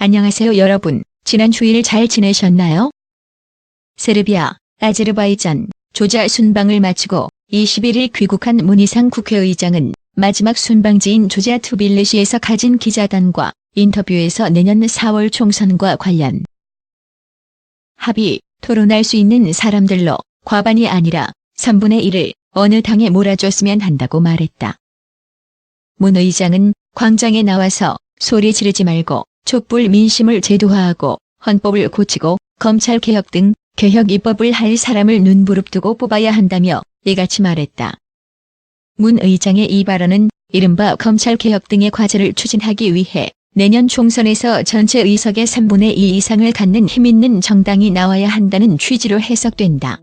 안녕하세요 여러분. 지난 주일 잘 지내셨나요? 세르비아, 아제르바이잔, 조자 순방을 마치고 21일 귀국한 문희상 국회의장은 마지막 순방지인 조자 투빌리시에서 가진 기자단과 인터뷰에서 내년 4월 총선과 관련 합의, 토론할 수 있는 사람들로 과반이 아니라 3분의 1을 어느 당에 몰아줬으면 한다고 말했다. 문 의장은 광장에 나와서 소리 지르지 말고 촛불 민심을 제도화하고 헌법을 고치고 검찰개혁 등 개혁 입법을 할 사람을 눈부릅뜨고 뽑아야 한다며 이같이 말했다. 문 의장의 이 발언은 이른바 검찰개혁 등의 과제를 추진하기 위해 내년 총선에서 전체 의석의 3분의 2 이상을 갖는 힘있는 정당이 나와야 한다는 취지로 해석된다.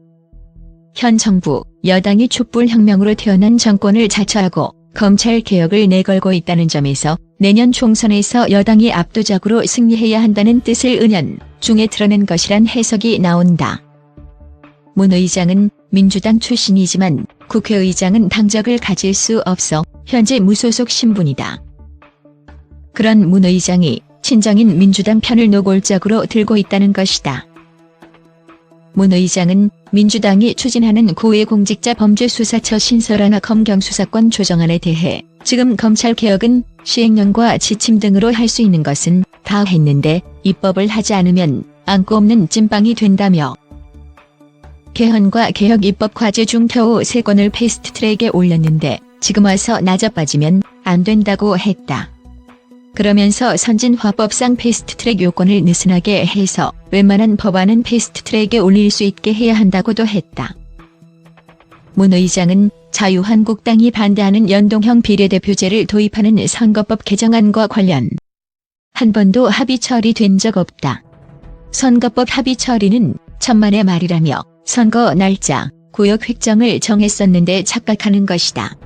현 정부, 여당이 촛불혁명으로 태어난 정권을 자처하고 검찰개혁을 내걸고 있다는 점에서 내년 총선에서 여당이 압도적으로 승리해야 한다는 뜻을 은연중에 드러낸 것이란 해석이 나온다. 문 의장은 민주당 출신이지만 국회의장은 당적을 가질 수 없어 현재 무소속 신분이다. 그런 문 의장이 친정인 민주당 편을 노골적으로 들고 있다는 것이다. 문 의장은 민주당이 추진하는 고위공직자범죄수사처 신설안과 검경수사권 조정안에 대해 지금 검찰개혁은 시행령과 지침 등으로 할 수 있는 것은 다 했는데 입법을 하지 않으면 안고 없는 찐빵이 된다며 개헌과 개혁 입법 과제 중 겨우 3건을 패스트트랙에 올렸는데 지금 와서 나자빠지면 안 된다고 했다. 그러면서 선진화법상 패스트트랙 요건을 느슨하게 해서 웬만한 법안은 패스트트랙에 올릴 수 있게 해야 한다고도 했다. 문 의장은 자유한국당이 반대하는 연동형 비례대표제를 도입하는 선거법 개정안과 관련 한 번도 합의 처리된 적 없다. 선거법 합의 처리는 천만의 말이라며 선거 날짜, 구역 획정을 정했었는데 착각하는 것이다.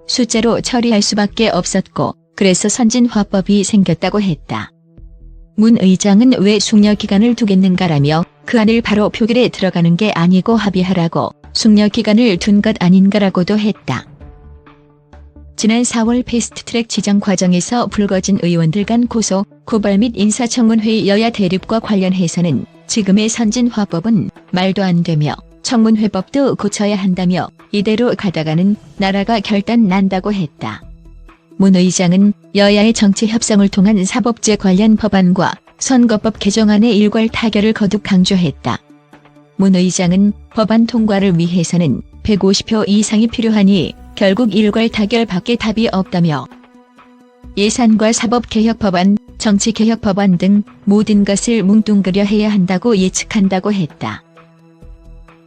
숫자로 처리할 수밖에 없었고 그래서 선진화법이 생겼다고 했다. 문 의장은 왜 숙려기간을 두겠는가라며 그 안을 바로 표결에 들어가는 게 아니고 합의하라고 숙려기간을 둔 것 아닌가라고도 했다. 지난 4월 패스트트랙 지정 과정에서 불거진 의원들 간 고소, 고발 및 인사청문회의 여야 대립과 관련해서는 지금의 선진화법은 말도 안 되며 청문회법도 고쳐야 한다며 이대로 가다가는 나라가 결단 난다고 했다. 문 의장은 여야의 정치 협상을 통한 사법제 관련 법안과 선거법 개정안의 일괄 타결을 거듭 강조했다. 문 의장은 법안 통과를 위해서는 150표 이상이 필요하니 결국 일괄 타결밖에 답이 없다며 예산과 사법개혁 법안, 정치개혁 법안 등 모든 것을 뭉뚱그려 해야 한다고 예측한다고 했다.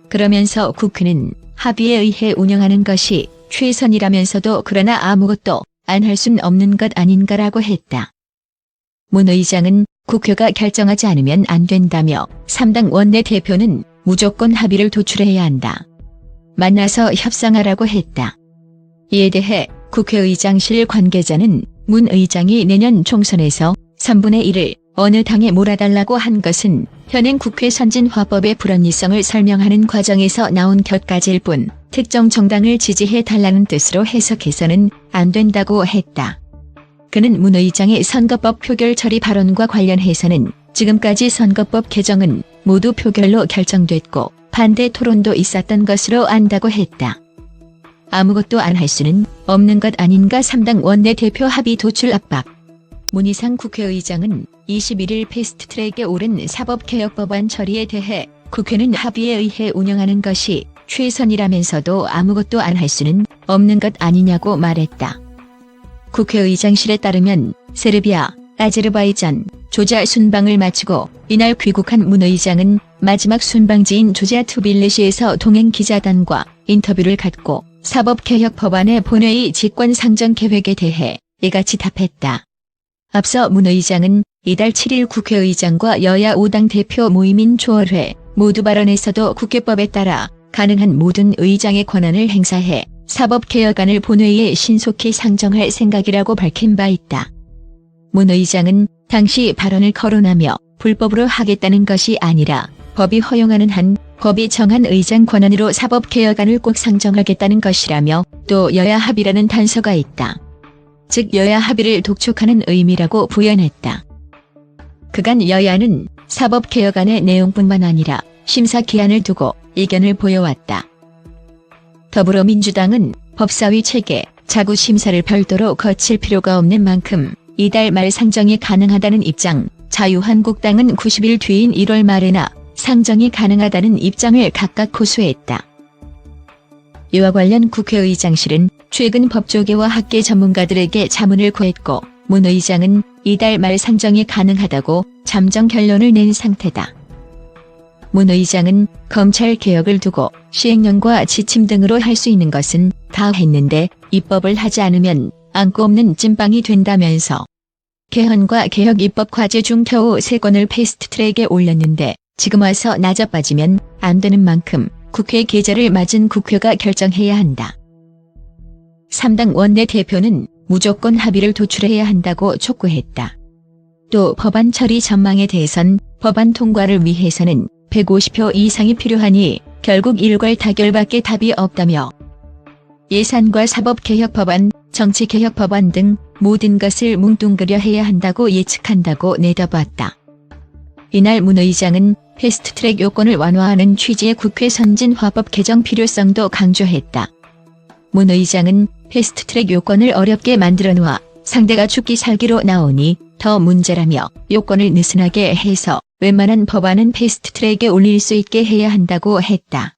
그러면서 국회는 합의에 의해 운영하는 것이 최선이라면서도 그러나 아무것도 안 할 순 없는 것 아닌가라고 했다. 문 의장은 국회가 결정하지 않으면 안 된다며 3당 원내대표는 무조건 합의를 도출해야 한다. 만나서 협상하라고 했다. 이에 대해 국회의장실 관계자는 문 의장이 내년 총선에서 3분의 1을 어느 당에 몰아달라고 한 것은 현행 국회 선진화법의 불합리성을 설명하는 과정에서 나온 곁가지일 뿐 특정 정당을 지지해달라는 뜻으로 해석해서는 안 된다고 했다. 그는 문 의장의 선거법 표결 처리 발언과 관련해서는 지금까지 선거법 개정은 모두 표결로 결정됐고 반대 토론도 있었던 것으로 안다고 했다. 아무것도 안 할 수는 없는 것 아닌가 3당 원내대표 합의 도출 압박. 문희상 국회의장은 21일 패스트트랙에 오른 사법개혁법안 처리에 대해 국회는 합의에 의해 운영하는 것이 최선이라면서도 아무것도 안 할 수는 없는 것 아니냐고 말했다. 국회의장실에 따르면 세르비아, 아제르바이잔, 조자 순방을 마치고 이날 귀국한 문 의장은 마지막 순방지인 조자 투빌리시에서 동행 기자단과 인터뷰를 갖고 사법개혁 법안의 본회의 직권상정 계획에 대해 이같이 답했다. 앞서 문 의장은 이달 7일 국회의장과 여야 5당 대표 모임인 초월회 모두 발언에서도 국회법에 따라 가능한 모든 의장의 권한을 행사해 사법개혁안을 본회의에 신속히 상정할 생각이라고 밝힌 바 있다. 문 의장은 당시 발언을 거론하며 불법으로 하겠다는 것이 아니라 법이 허용하는 한 법이 정한 의장 권한으로 사법개혁안을 꼭 상정하겠다는 것이라며 또 여야 합의라는 단서가 있다. 즉 여야 합의를 독촉하는 의미라고 부연했다. 그간 여야는 사법개혁안의 내용뿐만 아니라 심사 기한을 두고 이견을 보여왔다. 더불어민주당은 법사위 체계, 자구 심사를 별도로 거칠 필요가 없는 만큼 이달 말 상정이 가능하다는 입장, 자유한국당은 90일 뒤인 1월 말에나 상정이 가능하다는 입장을 각각 고수했다. 이와 관련 국회의장실은 최근 법조계와 학계 전문가들에게 자문을 구했고 문 의장은 이달 말 상정이 가능하다고 잠정 결론을 낸 상태다. 문 의장은 검찰 개혁을 두고 시행령과 지침 등으로 할 수 있는 것은 다 했는데 입법을 하지 않으면 안고 없는 찐빵이 된다면서 개헌과 개혁 입법 과제 중 겨우 3건을 패스트트랙에 올렸는데 지금 와서 나자빠지면 안 되는 만큼 국회 계절을 맞은 국회가 결정해야 한다. 3당 원내대표는 무조건 합의를 도출해야 한다고 촉구했다. 또 법안 처리 전망에 대해선 법안 통과를 위해서는 150표 이상이 필요하니 결국 일괄 타결밖에 답이 없다며 예산과 사법개혁 법안, 정치개혁 법안 등 모든 것을 뭉뚱그려 해야 한다고 예측한다고 내다봤다. 이날 문 의장은 패스트트랙 요건을 완화하는 취지의 국회 선진화법 개정 필요성도 강조했다. 문 의장은 패스트트랙 요건을 어렵게 만들어 놓아 상대가 죽기 살기로 나오니 더 문제라며 요건을 느슨하게 해서 웬만한 법안은 패스트트랙에 올릴 수 있게 해야 한다고 했다.